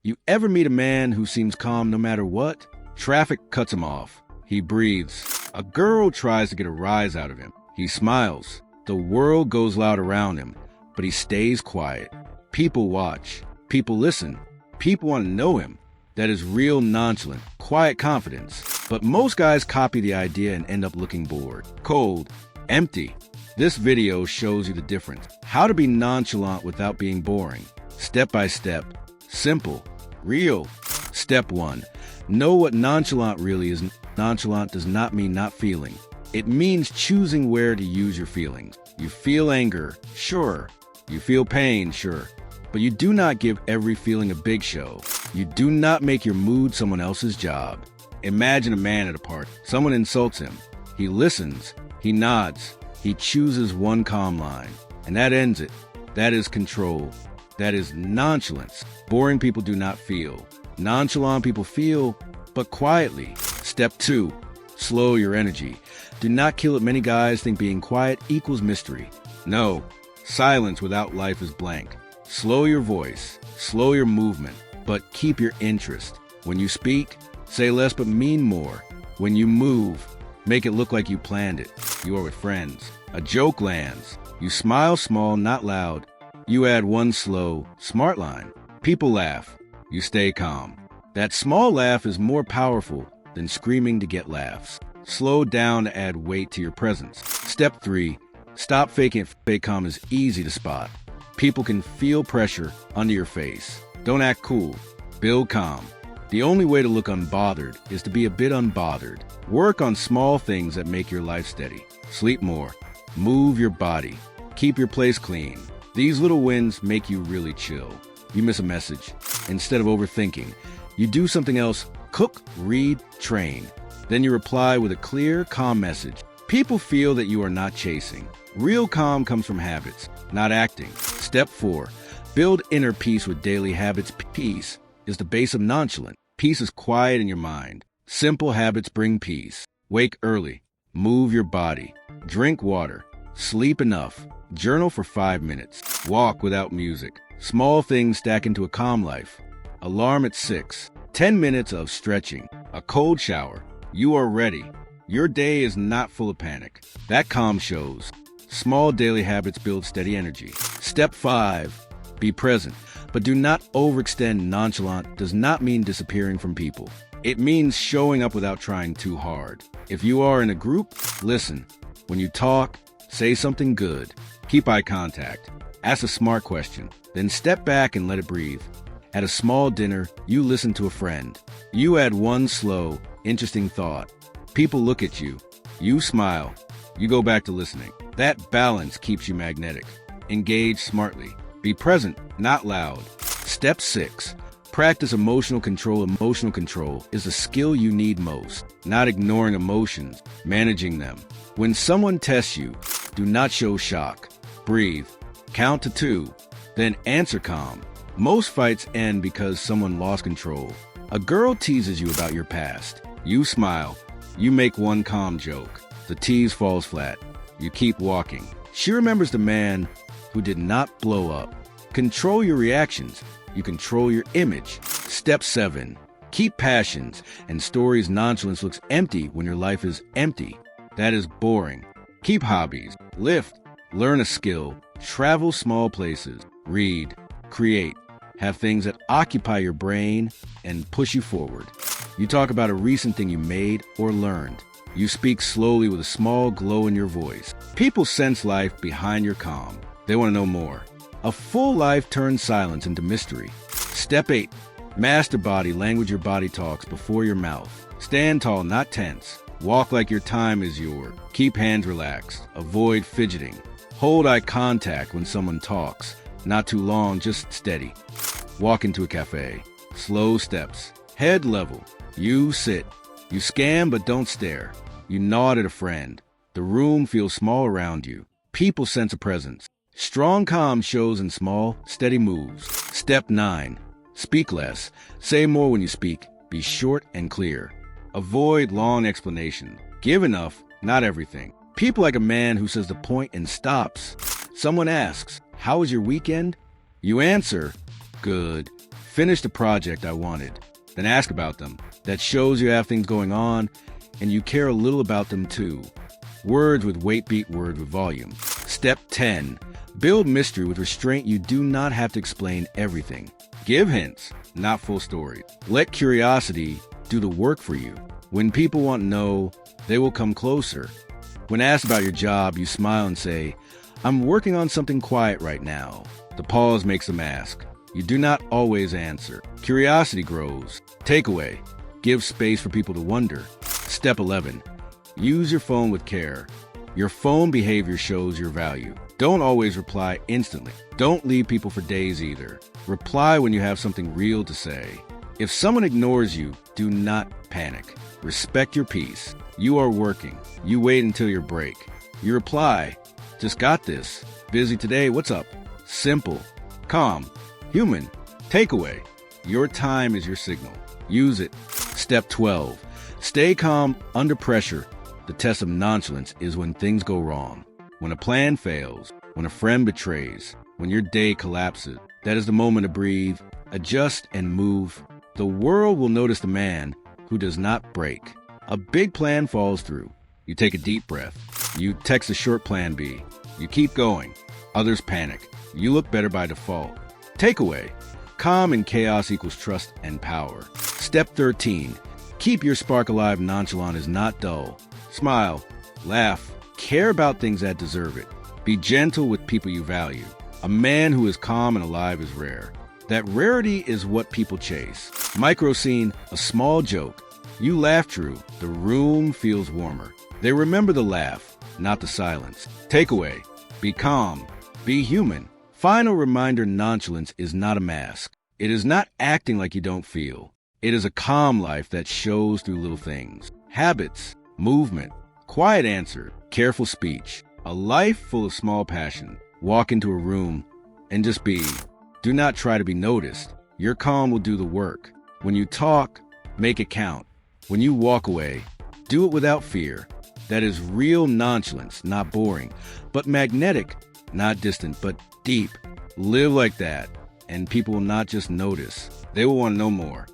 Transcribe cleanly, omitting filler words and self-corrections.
You ever meet a man who seems calm no matter what? Traffic cuts him off. He breathes. A girl tries to get a rise out of him. He smiles. The world goes loud around him, but he stays quiet. People watch. People listen. People want to know him. That is real nonchalant, quiet confidence. But most guys copy the idea and end up looking bored, cold, empty. This video shows you the difference. How to be nonchalant without being boring. Step by step. Simple. Real. Step 1. Know what nonchalant really is. Nonchalant does not mean not feeling. It means choosing where to use your feelings. You feel anger, sure. You feel pain, sure. But you do not give every feeling a big show. You do not make your mood someone else's job. Imagine a man at a party. Someone insults him. He listens. He nods. He chooses one calm line. And that ends it. That is control. That is nonchalance. Boring people do not feel. Nonchalant people feel, but quietly. Step 2. Slow your energy. Do not kill it. Many guys think being quiet equals mystery. No. Silence without life is blank. Slow your voice. Slow your movement. But keep your interest. When you speak, say less but mean more. When you move, make it look like you planned it. You are with friends. A joke lands. You smile small, not loud. You add one slow, smart line. People laugh. You stay calm. That small laugh is more powerful than screaming to get laughs. Slow down to add weight to your presence. Step 3. Stop faking it. Fake calm is easy to spot. People can feel pressure under your face. Don't act cool. Build calm. The only way to look unbothered is to be a bit unbothered. Work on small things that make your life steady. Sleep more. Move your body. Keep your place clean. These little wins make you really chill. You miss a message. Instead of overthinking, you do something else. Cook, read, train. Then you reply with a clear, calm message. People feel that you are not chasing. Real calm comes from habits, not acting. Step 4. Build inner peace with daily habits. Peace is the base of nonchalant. Peace is quiet in your mind. Simple habits bring peace. Wake early. Move your body. Drink water. Sleep enough. Journal for 5 minutes. Walk without music. Small things stack into a calm life. Alarm at 6. 10 minutes of stretching. A cold shower. You are ready. Your day is not full of panic. That calm shows. Small daily habits build steady energy. Step 5. Be present. But do not overextend. Nonchalant does not mean disappearing from people. It means showing up without trying too hard. If you are in a group, listen. When you talk, say something good. Keep eye contact. Ask a smart question. Then step back and let it breathe. At a small dinner, you listen to a friend. You add one slow, interesting thought. People look at you. You smile. You go back to listening. That balance keeps you magnetic. Engage smartly. Be present, not loud. Step 6. Practice emotional control. Emotional control is a skill you need most. Not ignoring emotions, managing them. When someone tests you, do not show shock. Breathe. Count to 2. Then answer calm. Most fights end because someone lost control. A girl teases you about your past. You smile. You make one calm joke. The tease falls flat. You keep walking. She remembers the man who did not blow up. Control your reactions. You control your image. Step 7. Keep passions and stories. Nonchalance looks empty when your life is empty. That is boring. Keep hobbies. Lift. Learn a skill. Travel small places. Read. Create. Have things that occupy your brain and push you forward. You talk about a recent thing you made or learned. You speak slowly with a small glow in your voice. People sense life behind your calm. They want to know more. A full life turns silence into mystery. Step 8. Master body language. Your body talks before your mouth. Stand tall, not tense. Walk like your time is yours. Keep hands relaxed. Avoid fidgeting. Hold eye contact when someone talks. Not too long, just steady. Walk into a cafe. Slow steps. Head level. You sit. You scan but don't stare. You nod at a friend. The room feels small around you. People sense a presence. Strong calm shows in small, steady moves. Step 9. Speak less. Say more when you speak. Be short and clear. Avoid long explanations. Give enough, not everything. People like a man who says the point and stops. Someone asks, "How was your weekend?" You answer, "Good." finished the project I wanted. Then ask about them. That shows you have things going on, and you care a little about them too. Words with weight beat words with volume. Step 10. Build mystery with restraint. You do not have to explain everything. Give hints, not full stories. Let curiosity do the work for you. When people want to know, they will come closer. When asked about your job, you smile and say, "I'm working on something quiet right now." The pause makes them ask. You do not always answer. Curiosity grows. Takeaway. Give space for people to wonder. Step 11. Use your phone with care. Your phone behavior shows your value. Don't always reply instantly. Don't leave people for days either. Reply when you have something real to say. If someone ignores you, do not panic. Respect your peace. You are working. You wait until your break. You reply, "Just got this. Busy today, what's up?" Simple, calm, human. Takeaway. Your time is your signal. Use it. Step 12. Stay calm under pressure. The test of nonchalance is when things go wrong. When a plan fails, when a friend betrays, when your day collapses. That is the moment to breathe, adjust, and move. The world will notice the man who does not break. A big plan falls through. You take a deep breath. You text a short plan B. You keep going. Others panic. You look better by default. Takeaway. Calm in chaos equals trust and power. Step 13. Keep your spark alive. Nonchalant is not dull. Smile, laugh, care about things that deserve it. Be gentle with people you value. A man who is calm and alive is rare. That rarity is what people chase. Micro scene, a small joke. You laugh true. The room feels warmer. They remember the laugh, not the silence. Takeaway. Be calm. Be human. Final reminder, nonchalance is not a mask. It is not acting like you don't feel. It is a calm life that shows through little things. Habits, movement, quiet answer, careful speech. A life full of small passion. Walk into a room and just be. Do not try to be noticed. Your calm will do the work. When you talk, make it count. When you walk away, do it without fear. That is real nonchalance, not boring, but magnetic, not distant, but deep. Live like that, and people will not just notice. They will want to know more.